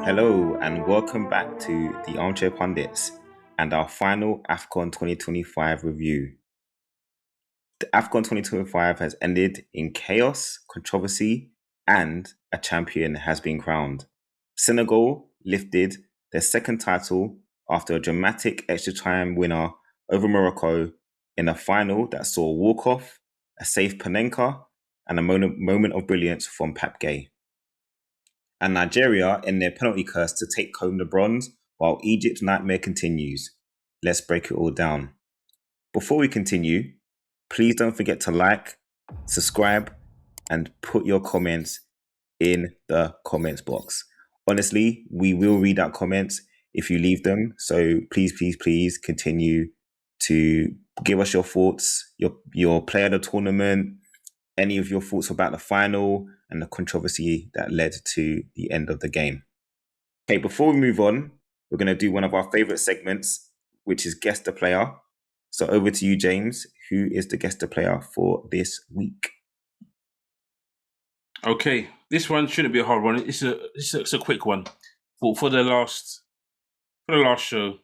Hello and welcome back to the Armchair Pundits and our final AFCON 2025 review. The AFCON 2025 has ended in chaos, controversy, and a champion has been crowned. Senegal lifted their second title after a dramatic extra time winner over Morocco in a final that saw a walk-off, a safe Panenka, and a moment of brilliance from Pape Gueye. And Nigeria in their penalty curse to take home the bronze, while Egypt's nightmare continues. Let's break it all down. Before we continue, please don't forget to like, subscribe, and put your comments in the comments box. Honestly, we will read out comments if you leave them. So please continue to give us your thoughts, your player of the tournament, any of your thoughts about the final and the controversy that led to the end of the game. Okay, before we move on, we're going to do one of our favorite segments, which is Guess the Player. So over to you, James. Who is the Guess the Player for this week? Okay, this one shouldn't be a hard one. It's a quick one. For the last show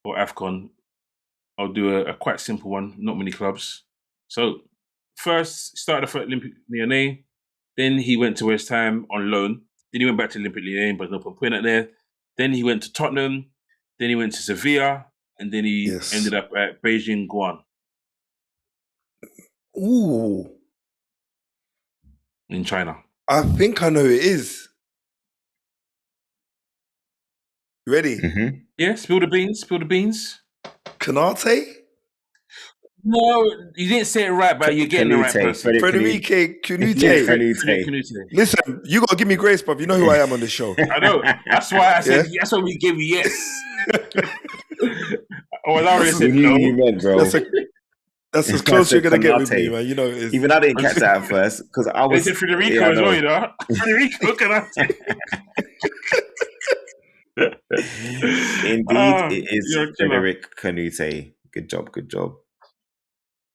for AFCON, I'll do a quite simple one. Not many clubs. So first started for Olympique Lyonnais. Then he went to West Ham on loan. Then he went back to Olympique Lyonnais, but no point at there. Then he went to Tottenham. Then he went to Sevilla, and then he ended up at Beijing Guan. Ooh. In China. I think I know who it is. You ready? Mm-hmm. Yeah, spill the beans. Kanate? No, you didn't say it right, but you're getting the right person. Frederique Kanute. Listen, you got to give me grace, bruv. You know who I am on this show. I know. That's why I said, that's why we gave you yes. I already said no. You meant, bro. That's as close you're going to get with me, man. You know, even I didn't catch that at first because I was. They said Federico as well, you know. Federico Kanate. Indeed, it is Frederique Kanute. Good job.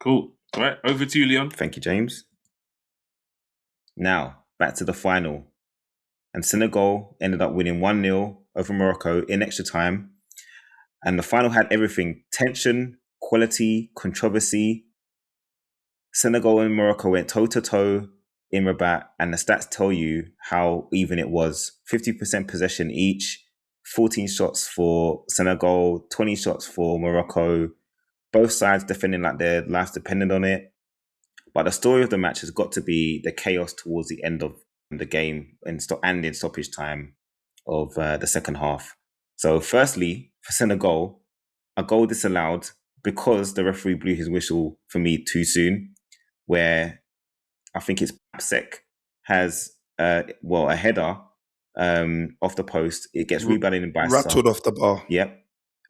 Cool. All right, over to you, Leon. Thank you, James. Now, back to the final. And Senegal ended up winning 1-0 over Morocco in extra time. And the final had everything: tension, quality, controversy. Senegal and Morocco went toe-to-toe in Rabat, and the stats tell you how even it was. 50% possession each, 14 shots for Senegal, 20 shots for Morocco. Both sides defending like their lives depended on it. But the story of the match has got to be the chaos towards the end of the game and in stoppage time of the second half. So firstly, for Senegal, a goal disallowed because the referee blew his whistle for me too soon, where I think it's Pape has a header off the post. It gets rebounded by rattled off the bar. Yep.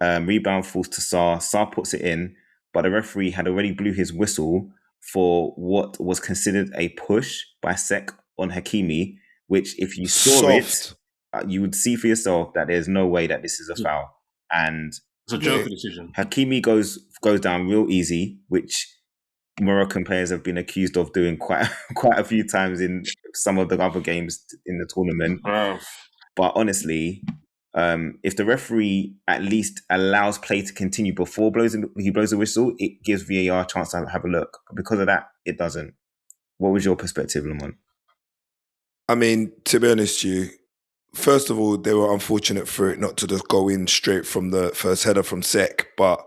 Rebound falls to Salah. Salah puts it in, but the referee had already blew his whistle for what was considered a push by Sek on Hakimi, which if you saw it, you would see for yourself that there's no way that this is a foul. And it's a joke decision. Hakimi goes down real easy, which Moroccan players have been accused of doing quite a few times in some of the other games in the tournament. But honestly, if the referee at least allows play to continue before he blows the whistle, it gives VAR a chance to have a look. But because of that, it doesn't. What was your perspective, Lamont? I mean, to be honest with you, first of all, they were unfortunate for it not to just go in straight from the first header from Sek, but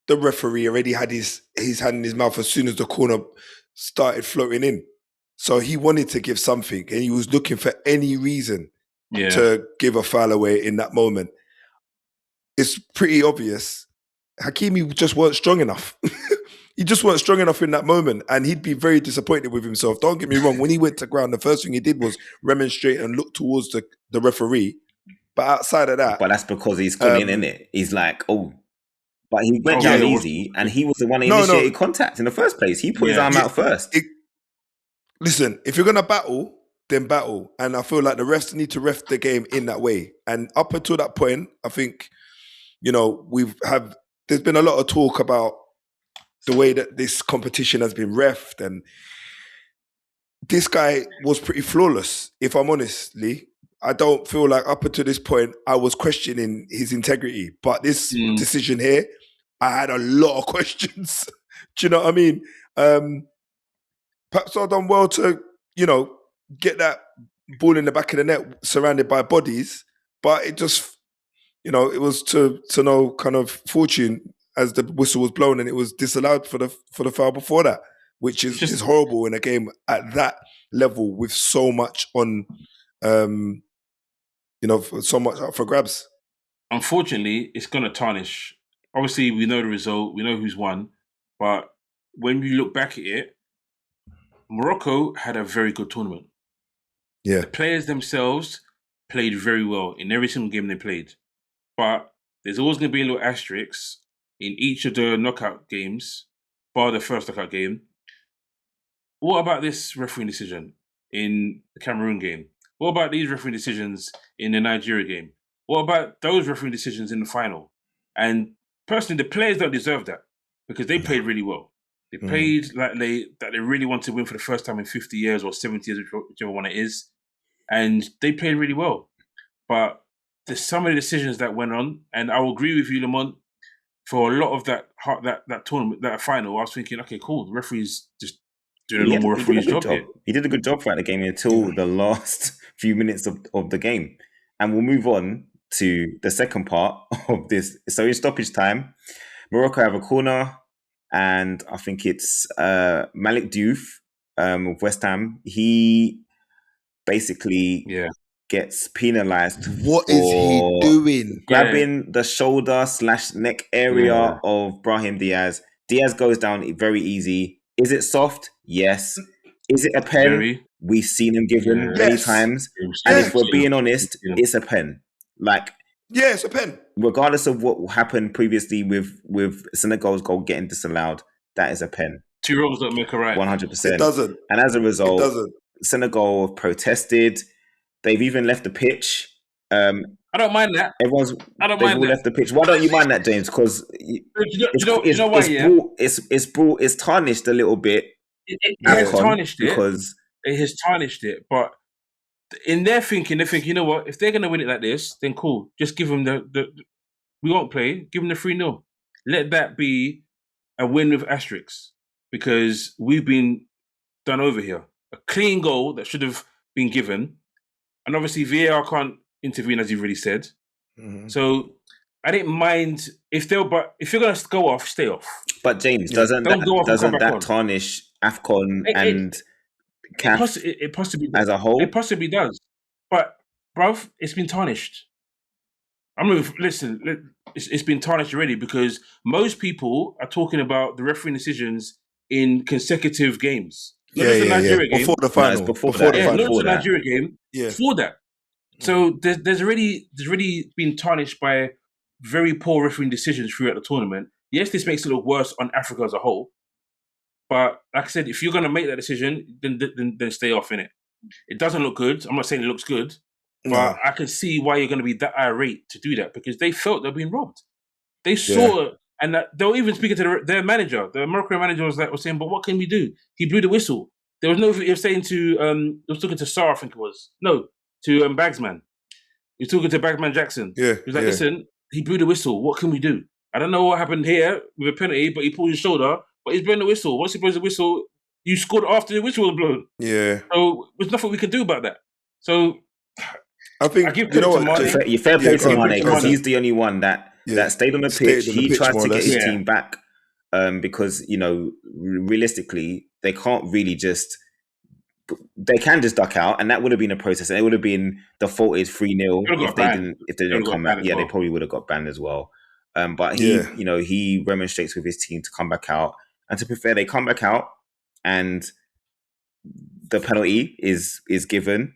the referee already had his hand in his mouth as soon as the corner started floating in. So he wanted to give something, and he was looking for any reason to give a foul away in that moment. It's pretty obvious. Hakimi just weren't strong enough. He just weren't strong enough in that moment, and he'd be very disappointed with himself. Don't get me wrong. When he went to ground, the first thing he did was remonstrate and look towards the referee. But outside of that... But that's because he's gone in it. He's like, oh... But he went down easy, and he was the one who initiated contact in the first place. He put his arm out first. Listen, if you're going to battle, then battle. And I feel like the refs need to ref the game in that way. And up until that point, I think, there's been a lot of talk about the way that this competition has been refed. And this guy was pretty flawless, if I'm honest, Lee. I don't feel like up until this point I was questioning his integrity. But this decision here, I had a lot of questions. Do you know what I mean? Perhaps I've done well to, get that ball in the back of the net surrounded by bodies, but it just, it was to no kind of fortune as the whistle was blown and it was disallowed for the foul before that, which is horrible in a game at that level with so much on, so much up for grabs. Unfortunately, it's going to tarnish. Obviously, we know the result, we know who's won, but when we look back at it, Morocco had a very good tournament. Yeah. The players themselves played very well in every single game they played. But there's always going to be a little asterisk in each of the knockout games, bar the first knockout game. What about this refereeing decision in the Cameroon game? What about these refereeing decisions in the Nigeria game? What about those refereeing decisions in the final? And personally, the players don't deserve that because they played really well. They played like they really want to win for the first time in 50 years or 70 years, whichever one it is. And they played really well. But there's some of the decisions that went on, and I will agree with you, Lamont, for a lot of that tournament, that final, I was thinking, okay, cool, the referee's just doing a normal referee's job here. He did a good job throughout the game until the last few minutes of the game. And we'll move on to the second part of this. So in stoppage time, Morocco have a corner, and I think it's Malik Diouf of West Ham. He basically gets penalised. What is he doing? Grabbing the shoulder / neck area of Brahim Diaz. Diaz goes down very easy. Is it soft? Yes. Is it a pen? We've seen him given many times. And if we're being honest, it's a pen. Yeah, it's a pen. Regardless of what happened previously with Senegal's goal getting disallowed, that is a pen. 2 wrongs don't make a right. 100%. It doesn't. And as a result, Senegal have protested. They've even left the pitch. I don't mind that. They've all left the pitch. Why don't you mind that, James? Because it's tarnished a little bit. It has tarnished it, but in their thinking, you know what? If they're going to win it like this, then cool. Just give them we won't play. Give them the 3-0. Let that be a win with asterisks because we've been done over here. A clean goal that should have been given. And obviously VAR can't intervene, as you've already said. Mm-hmm. So I didn't mind if you're going to go off, stay off. But James, doesn't that tarnish AFCON and CAF it possibly as a whole? It possibly does. But, bruv, it's been tarnished. It's been tarnished already because most people are talking about the refereeing decisions in consecutive games. Nigeria game. Before the final. No, before the Nigeria game. Yeah. Before that. So there's already been tarnished by very poor refereeing decisions throughout the tournament. Yes, this makes it look worse on Africa as a whole. But like I said, if you're going to make that decision, then stay off in it. It doesn't look good. I'm not saying it looks good. But I can see why you're going to be that irate to do that because they felt they're being robbed. They saw it. And they were even speaking to their manager. The Moroccan manager was saying, but what can we do? He blew the whistle. There was no, he was saying he was talking to Sarr, I think it was. No, to Bagsman. He was talking to Bagsman Jackson. Yeah. He was like, listen, he blew the whistle. What can we do? I don't know what happened here with a penalty, but he pulled his shoulder, but he's blowing the whistle. Once he blows the whistle, you scored after the whistle was blown. Yeah. So there's nothing we can do about that. So I think, I give credit to Mané. You're fair play to Mané because he's the only one that stayed on the pitch. He tried to get his team back because, realistically, they can't really they can just duck out, and that would have been a process. And it would have been defaulted 3-0 if they didn't come out. Yeah, they probably would have got banned as well. But he remonstrates with his team to come back out. And to be fair, they come back out, and the penalty is given,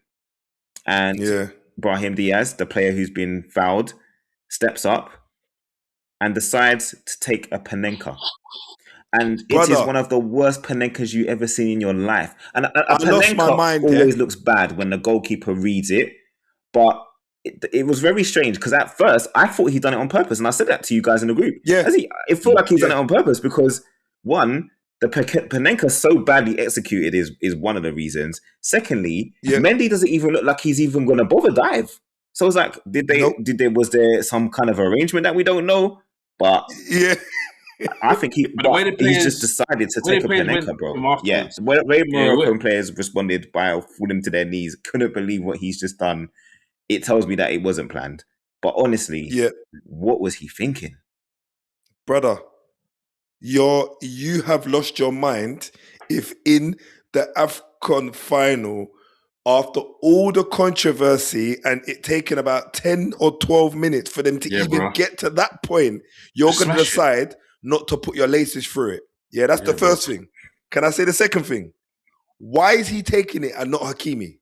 and Brahim Diaz, the player who's been fouled, steps up and decides to take a Panenka. And it is one of the worst Panenkas you ever seen in your life. And a Panenka always looks bad when the goalkeeper reads it. But it was very strange because at first I thought he'd done it on purpose. And I said that to you guys in the group. Yeah. It felt like he's done it on purpose because, one, The Panenka so badly executed is one of the reasons. Secondly, Yeah. Mendy doesn't even look like he's even going to bother dive. So it's like, was there some kind of arrangement that we don't know? But Yeah. I think he's just decided to take a Panenka, bro. Yeah, the way Moroccan players responded by falling to their knees, couldn't believe what he's just done. It tells me that it wasn't planned. But honestly, what was he thinking? Brother, you have lost your mind if in the AFCON final, after all the controversy and it taking about 10 or 12 minutes for them to get to that point, you're going to decide not to put your laces through it. Yeah, that's the first thing. Can I say the second thing? Why is he taking it and not Hakimi?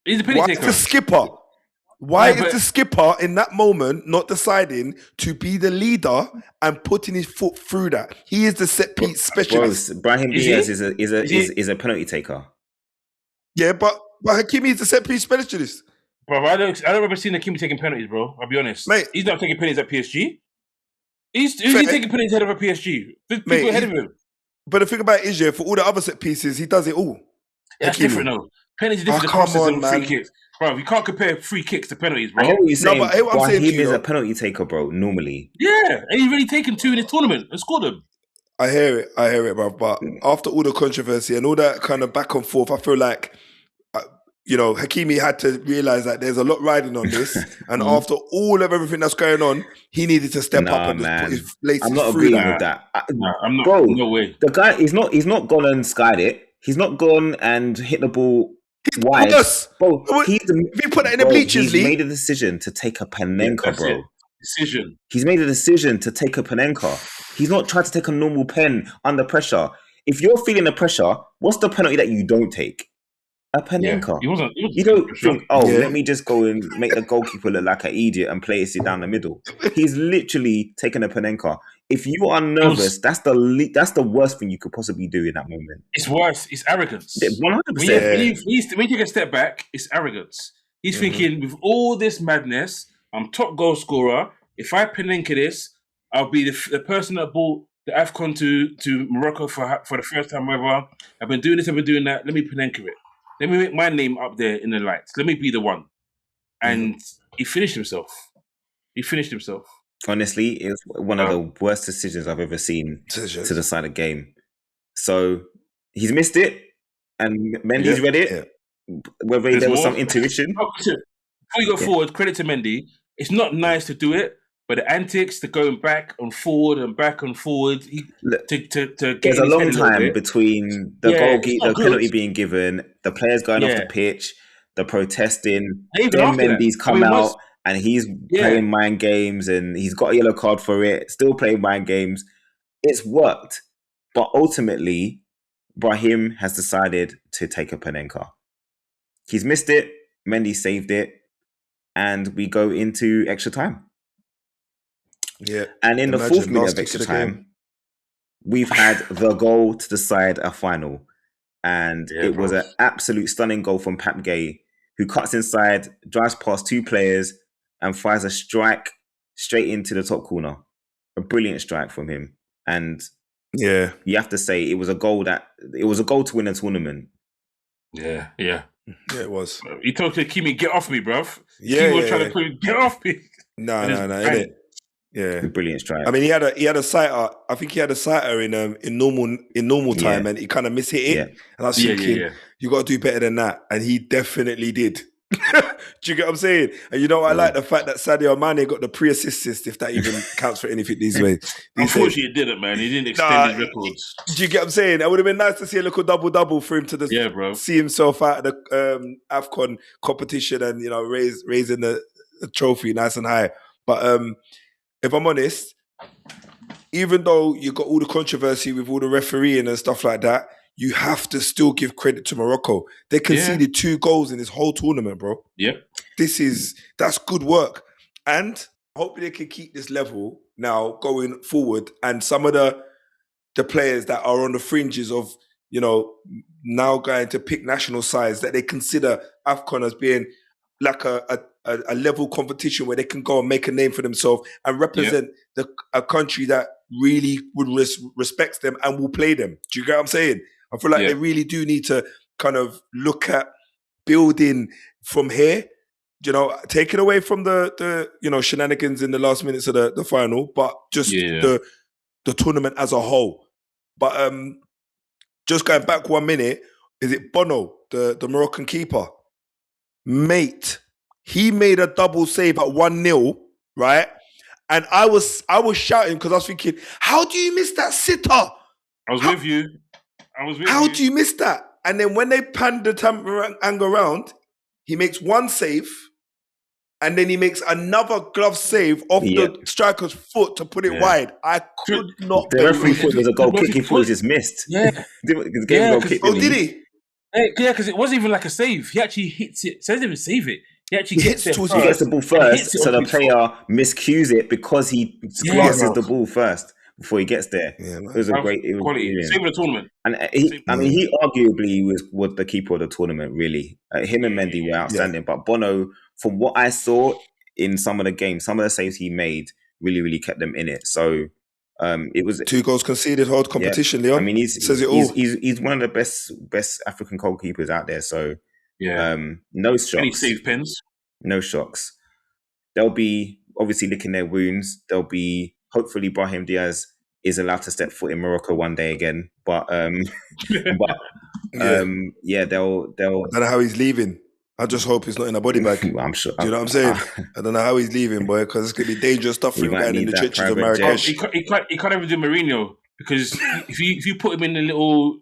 He's a penny taker. Why is the skipper? Why is the skipper in that moment not deciding to be the leader and putting his foot through that? He is the set piece specialist. Brahim Diaz is a penalty taker. Yeah, but Hakimi is the set piece specialist. Bro, I don't remember seeing Hakimi taking penalties, bro. I'll be honest. Mate, he's not taking penalties at PSG. Who's he taking penalties ahead of a PSG? There's people ahead of him. But the thing about it is, for all the other set pieces, he does it all. Yeah, that's different, though. Penalties are different than free kicks. Bro, you can't compare free kicks to penalties, bro. I hear what you're saying. No, but I'm saying he is a penalty taker, bro, normally. Yeah, and he's already taken 2 in his tournament and scored them. I hear it, bro. But after all the controversy and all that kind of back and forth, I feel like, Hakimi had to realise that there's a lot riding on this. And after all of everything that's going on, he needed to step up and just put his laces through. I'm not agreeing with that. I'm not. Bro, no way. The guy, he's not gone and skied it. He's not gone and hit the ball wide. Bro, if you put that in the bleachers league. He's made a decision to take a Panenka, bro. Decision. He's made a decision to take a Panenka. He's not tried to take a normal pen under pressure. If you're feeling the pressure, what's the penalty that you don't take? A Panenka. Yeah, you don't think, let me just go and make the goalkeeper look like an idiot and place it down the middle. He's literally taken a Panenka. If you are nervous, that's the worst thing you could possibly do in that moment. It's worse. It's arrogance. 100%. When you take a step back, it's arrogance. He's thinking, with all this madness, I'm top goal scorer. If I Panenka this, I'll be the person that brought the AFCON to Morocco for the first time ever. I've been doing this, I've been doing that. Let me Panenka it. Let me make my name up there in the lights. Let me be the one. And he finished himself. Honestly, it was one of the worst decisions I've ever seen to decide a game. So he's missed it, and Mendy's read it. Yeah. Whether there was some intuition. Before you go forward, credit to Mendy. It's not nice to do it, but the antics, the going back and forward, there's a long time between the penalty being given, the players going off the pitch, the protesting, then Mendy's come out and he's playing mind games and he's got a yellow card for it, still playing mind games. It's worked. But ultimately, Brahim has decided to take a Panenka. He's missed it, Mendy saved it, and we go into extra time. Yeah. And in the 4th minute of extra time, we've had the goal to decide a final. And it was an absolute stunning goal from Pape Gueye, who cuts inside, drives past 2 players, and fires a strike straight into the top corner. A brilliant strike from him. And you have to say it was a goal to win a tournament. Yeah, it was. He told Kimi, get off me, bruv. Yeah, he was trying to put him, get off me. No, innit? Yeah, brilliant strike. I mean, he had a sighter. I think he had a sighter in normal time, and he kind of mishit it. Yeah. And I was thinking, you got to do better than that, and he definitely did. Do you get what I'm saying? And you know, I like the fact that Sadio Mané got the pre-assist, if that even counts for anything these days. Unfortunately, he didn't, man. He didn't extend his records. Do you get what I'm saying? It would have been nice to see a little double for him to just see himself out of the AFCON competition and raising the trophy nice and high. But if I'm honest, even though you got all the controversy with all the refereeing and stuff like that, you have to still give credit to Morocco. They conceded 2 goals in this whole tournament, bro. Yep. That's good work. And hopefully they can keep this level now going forward. And some of the players that are on the fringes of, now going to pick national sides that they consider AFCON as being like a level competition where they can go and make a name for themselves and represent a country that really would respects them and will play them. Do you get what I'm saying? I feel like they really do need to kind of look at building from here, you know, taking away from the you know, shenanigans in the last minutes of the final, but just the tournament as a whole. But just going back 1 minute, is it Bono, the Moroccan keeper? Mate, he made a double save at 1-0, right? And I was shouting because I was thinking, how do you miss that sitter? I was with you. How do you miss that? And then when they panned the Tanganga around, he makes one save, and then he makes another glove save off the striker's foot to put it wide. I could not. The referee thought it was a goal kick. He thought he just missed. Yeah. Did he? Yeah, because it wasn't even like a save. He actually hits it. So he doesn't even save it. He actually gets He gets the ball first, so the player miscues it because he glances the ball first before he gets there. Yeah, it was a great quality. Save the tournament. And he arguably was the keeper of the tournament, really. Him and Mendy were outstanding. But Bono, from what I saw in some of the games, some of the saves he made really, really kept them in it. So it was 2 goals conceded, hard competition, Leon. I mean, says it all. He's one of the best African goalkeepers out there. So no shocks. Any save pens? No shocks. They'll be obviously licking their wounds. They'll be hopefully Brahim Diaz is allowed to step foot in Morocco one day again. But they'll. I don't know how he's leaving. I just hope he's not in a body bag. I'm sure. Do you know what I'm saying? I don't know how he's leaving, boy, because it's going to be dangerous stuff for him going in the trenches of Marrakesh. He can't even do Mourinho because if you put him in the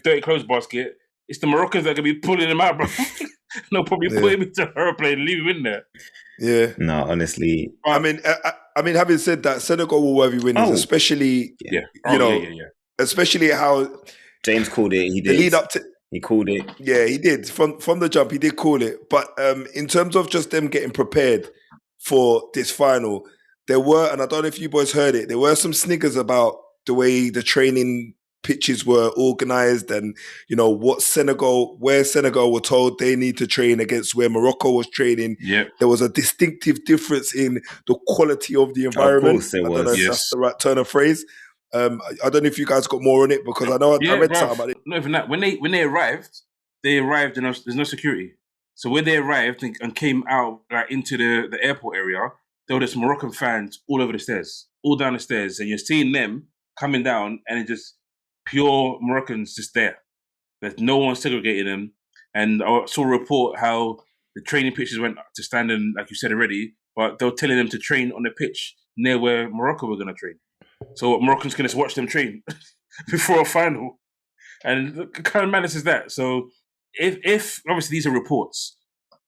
dirty clothes basket, it's the Moroccans that are going to be pulling him out, bro. No, probably put him into an aeroplane and leave him in there. Yeah. No, honestly. I mean, having said that, Senegal will worthy winners, especially, especially how James called it. He did. The lead up to. He called it. Yeah, he did. From the jump, he did call it. But in terms of just them getting prepared for this final, there were, and I don't know if you boys heard it, there were some sniggers about the way the training pitches were organised and, you know, where Senegal were told they need to train against where Morocco was training. Yep. There was a distinctive difference in the quality of the environment. Of course there was. I don't know if that's the right turn of phrase. I don't know if you guys got more on it because I know I read something about it. Not even that. When they arrived and there's no security. So when they arrived and came out like into the airport area, there were just Moroccan fans all over the stairs, all down the stairs, and you're seeing them coming down, and it's just pure Moroccans just there. There's no one segregating them. And I saw a report how the training pitches went to stand in, like you said already, but they were telling them to train on the pitch near where Morocco were going to train. So Moroccans can just watch them train before a final. And the kind of madness is that. So if obviously these are reports,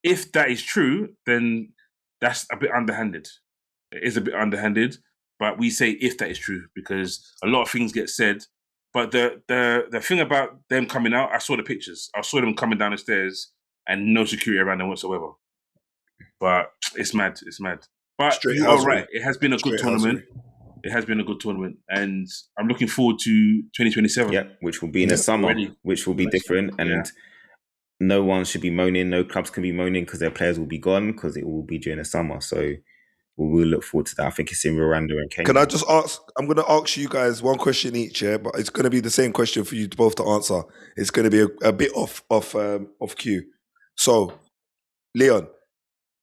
if that is true, then that's a bit underhanded. It is a bit underhanded, but we say if that is true because a lot of things get said. But the thing about them coming out, I saw the pictures. I saw them coming down the stairs and no security around them whatsoever. But it's mad. It's mad. But you are right. It has been a good tournament. It has been a good tournament. And I'm looking forward to 2027. Yeah, which will be in the summer, which will be different. And no one should be moaning. No clubs can be moaning because their players will be gone because it will be during the summer. So we'll look forward to that. I think it's in Rwanda and Kenya. Can I just ask? I'm going to ask you guys one question each, but it's going to be the same question for you both to answer. It's going to be a bit off cue. So, Leon,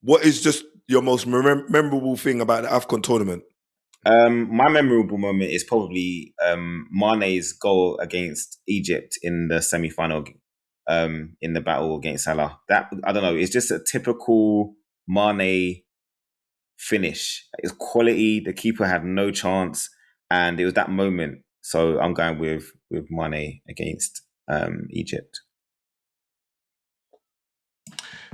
what is just your most memorable thing about the AFCON tournament? My memorable moment is probably Mane's goal against Egypt in the semi-final, in the battle against Salah. That, I don't know, it's just a typical Mane finish. It's quality. The keeper had no chance, and it was that moment. So I'm going with Mane against Egypt.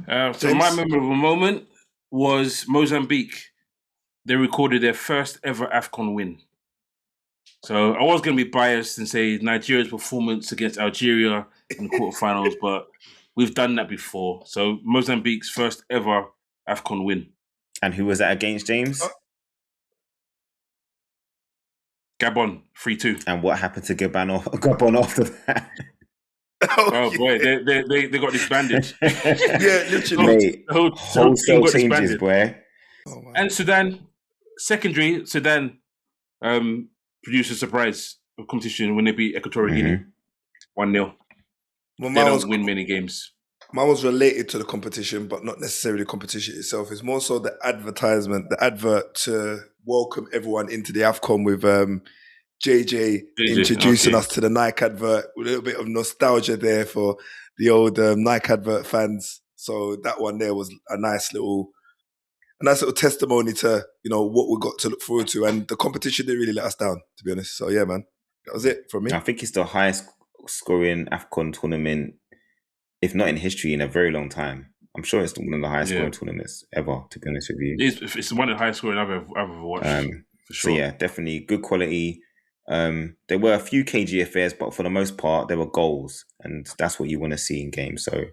So my memorable moment was Mozambique. They recorded their first ever AFCON win. So I was going to be biased and say Nigeria's performance against Algeria in the quarterfinals, but we've done that before. So Mozambique's first ever AFCON win. And who was that against, James? Gabon, 3-2. And what happened to Gabon after that? Oh boy, they got disbanded. Yeah, literally. Mate, the whole wholesale team got changes, disbanded. boy. Oh, man. And Sudan produced a surprise of competition when they beat Equatorial Guinea 1-0. Well, They don't win many games. Mine was related to the competition, but not necessarily the competition itself. It's more so the advertisement, the advert to welcome everyone into the AFCON with JJ introducing us to the Nike advert. A little bit of nostalgia there for the old Nike advert fans. So that one there was a nice little testimony to, you know, what we got to look forward to. And the competition didn't really let us down, to be honest. So yeah, man, that was it from me. I think it's the highest scoring AFCON tournament, if not in history, in a very long time. I'm sure it's one of the highest scoring tournaments ever, to be honest with you. It's one of the highest scoring I've ever watched, for sure. So yeah, definitely good quality. There were a few cagey affairs, but for the most part, there were goals. And that's what you want to see in games. So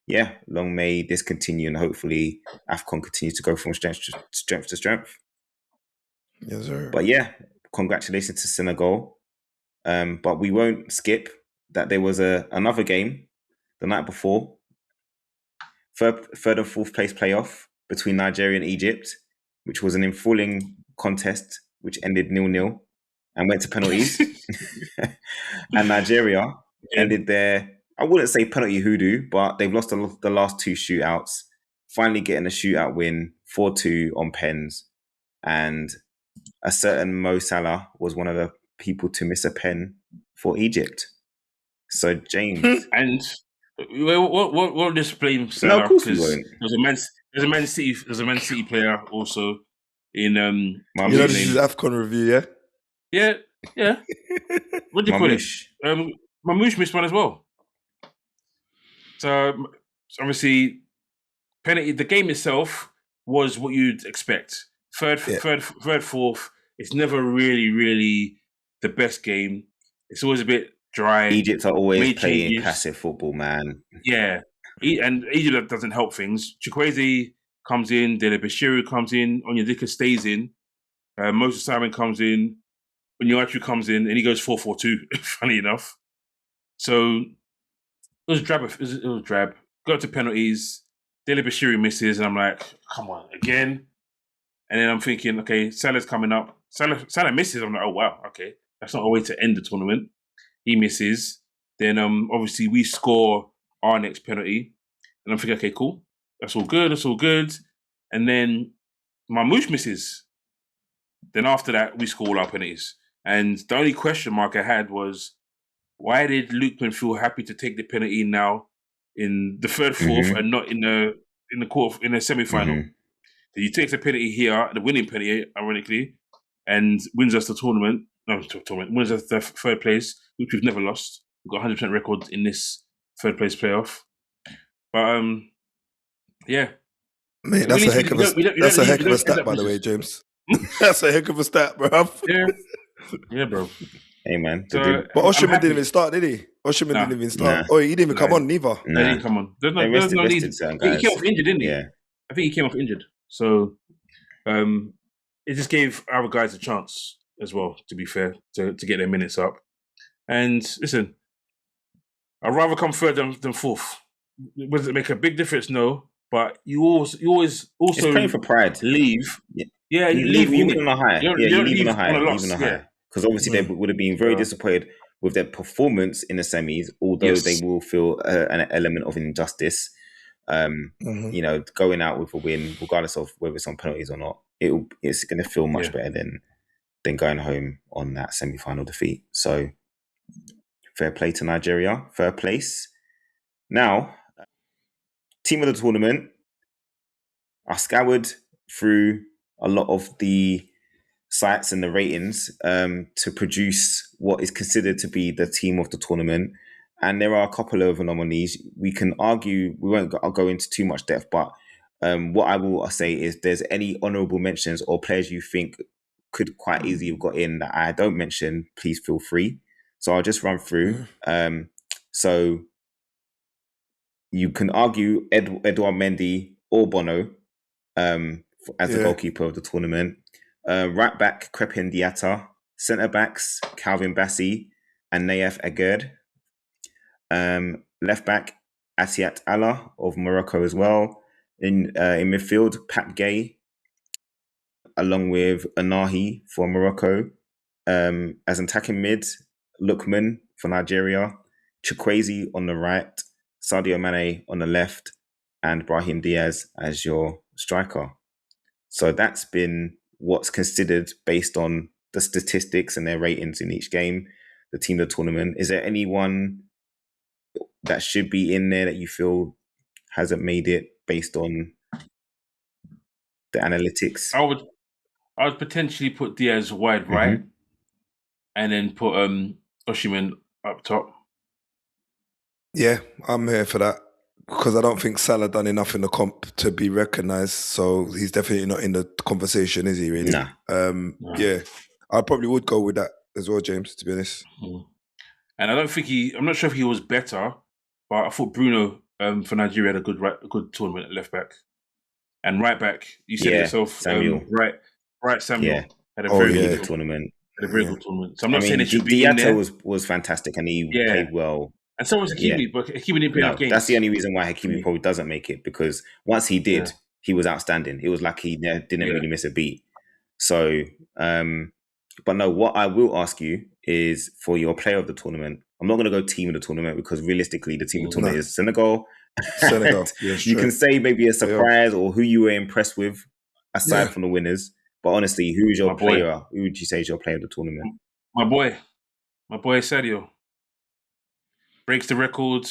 yeah, long may this continue, and hopefully AFCON continues to go from strength to strength. Yes, sir. But yeah, congratulations to Senegal. But we won't skip that there was another game the night before. Third and fourth place playoff between Nigeria and Egypt, which was an enthralling contest, which ended 0-0 and went to penalties. And Nigeria ended their, I wouldn't say penalty hoodoo, but they've lost the last two shootouts, finally getting a shootout win, 4-2 on pens. And a certain Mo Salah was one of the people to miss a pen for Egypt. So, James. And what this blame Salah? No, of course we won't. There's a Man City player also in you know this is AFCON review, yeah? Yeah. What do you call it? Mamouche missed one as well. So obviously, penalty. The game itself was what you'd expect. Third, fourth. It's never really the best game. It's always a bit dry. Egypt are always playing passive football, man. Yeah, and Egypt doesn't help things. Chukwueze comes in, Dele Bashiru comes in, Onyedika stays in, Moses Simon comes in, Onyeachu comes in, and he goes 4-4-2. Funny enough, so it was drab. It was drab. Got to penalties. Dele Bashiru misses, and I'm like, come on again. And then I'm thinking, okay, Salah's coming up. Salah misses. I'm like, oh wow, okay, that's not a way to end the tournament. He misses. Then obviously we score our next penalty. And I'm thinking, okay, cool. That's all good. And then Mamouche misses. Then after that, we score all our penalties. And the only question mark I had was, why did Lookman feel happy to take the penalty now in the third, fourth, and not in the semi-final? Mm-hmm. He takes the penalty here, the winning penalty, ironically, and wins us the tournament. Wins us the third place, which we've never lost. We've got 100% record in this third place playoff. But yeah, mate, that's a heck of a stat, by the way, James. That's a heck of a stat, bro. Yeah, bro. Hey, man. But Osherman didn't even start, did he? Osherman didn't even start. Oh, he didn't even come on neither. He didn't come on. There's no need. He came off injured, didn't he? Yeah. I think he came off injured. So it just gave our guys a chance as well, to be fair, to get their minutes up. And listen, I'd rather come third than fourth. Does it make a big difference? No. But you always it's playing for pride. Leave. Yeah, you leave on a high. You leave on a high. Because obviously they would have been very disappointed with their performance in the semis, although they will feel an element of injustice. You know, going out with a win, regardless of whether it's on penalties or not, it's going to feel much better than going home on that semi-final defeat. So, fair play to Nigeria, third place. Now, team of the tournament. I scoured through a lot of the sites and the ratings to produce what is considered to be the team of the tournament. And there are a couple of nominees. We can argue, we won't go into too much depth, but what I will say is there's any honourable mentions or players you think could quite easily have got in that I don't mention, please feel free. So I'll just run through. So you can argue Edouard Mendy or Bono as the goalkeeper of the tournament. Right back, Crepin Diatta. Centre backs, Calvin Bassey and Naif Agerd. Left back, Asiat Allah of Morocco as well. In midfield, Pape Gueye, along with Anahi for Morocco. As attacking mid, Lookman for Nigeria, Chukwueze on the right, Sadio Mané on the left, and Brahim Diaz as your striker. So that's been what's considered based on the statistics and their ratings in each game, the team of the tournament. Is there anyone that should be in there that you feel hasn't made it based on the analytics? I would potentially put Diaz wide right, and then put Osimhen up top. Yeah, I'm here for that because I don't think Salah done enough in the comp to be recognised. So he's definitely not in the conversation, is he? Really? Nah. Yeah, I probably would go with that as well, James. To be honest. And I don't think I'm not sure if he was better, but I thought Bruno for Nigeria had a good tournament at left back. And right back, you said it yourself, Samuel. Right, Samuel had a very good tournament. Had a very good tournament. So I'm not saying it should be in there. was fantastic and he played well. And so was Hakimi, but Hakimi didn't play enough games. That's the only reason why Hakimi probably doesn't make it, because once he did, he was outstanding. It was like he didn't really miss a beat. So, but no, what I will ask you is for your player of the tournament. I'm not going to go team of the tournament because realistically, the team of the tournament is Senegal. You can say maybe a surprise or who you were impressed with aside from the winners. But honestly, who's your player? Who would you say is your player of the tournament? My boy Sadio. Breaks the record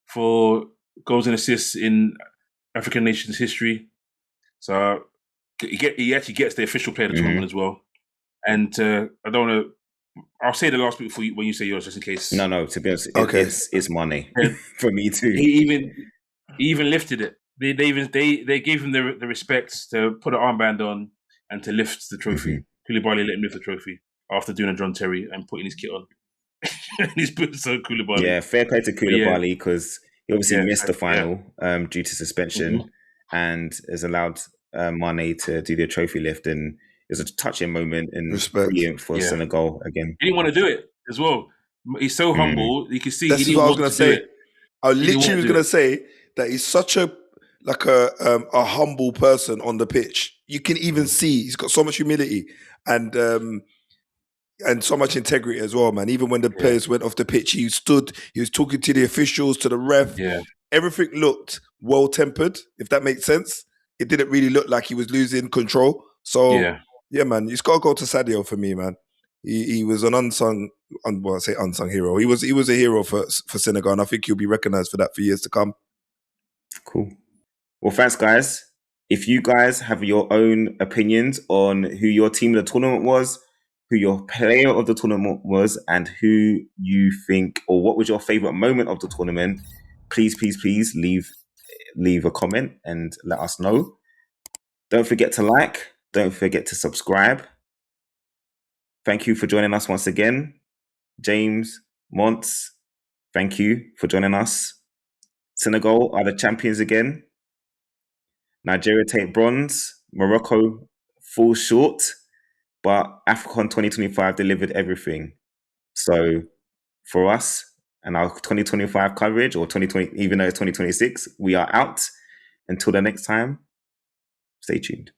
for goals and assists in African nations history. So he actually gets the official player of the tournament as well. And I don't want to. I'll say the last bit before when you say yours, just in case. No. To be honest, it's money for me too. He even lifted it. They gave him the respect to put an armband on and to lift the trophy. Koulibaly let him lift the trophy after doing a John Terry and putting his kit on. And he's put so Koulibaly. Yeah, fair play to Koulibaly because he obviously missed the final due to suspension and has allowed Mane to do the trophy lift, and it was a touching moment and brilliant for Senegal again. He didn't want to do it as well. He's so humble. You can see that's he didn't what I was want to say. do it. I literally was going to say that he's such a humble person on the pitch. You can even see he's got so much humility and so much integrity as well, man. Even when the players went off the pitch, he was talking to the officials, to the ref. Yeah. Everything looked well-tempered, if that makes sense. It didn't really look like he was losing control. So, yeah man, it's got to go to Sadio for me, man. He was an unsung hero. He was a hero for Senegal, and I think he'll be recognised for that for years to come. Cool. Well, thanks, guys. If you guys have your own opinions on who your team of the tournament was, who your player of the tournament was, and who you think, or what was your favourite moment of the tournament, please leave a comment and let us know. Don't forget to like. Don't forget to subscribe. Thank you for joining us once again. James, Monts, thank you for joining us. Senegal are the champions again. Nigeria take bronze. Morocco falls short. But AFCON 2025 delivered everything. So for us and our 2025 coverage, or 2020, even though it's 2026, we are out. Until the next time, stay tuned.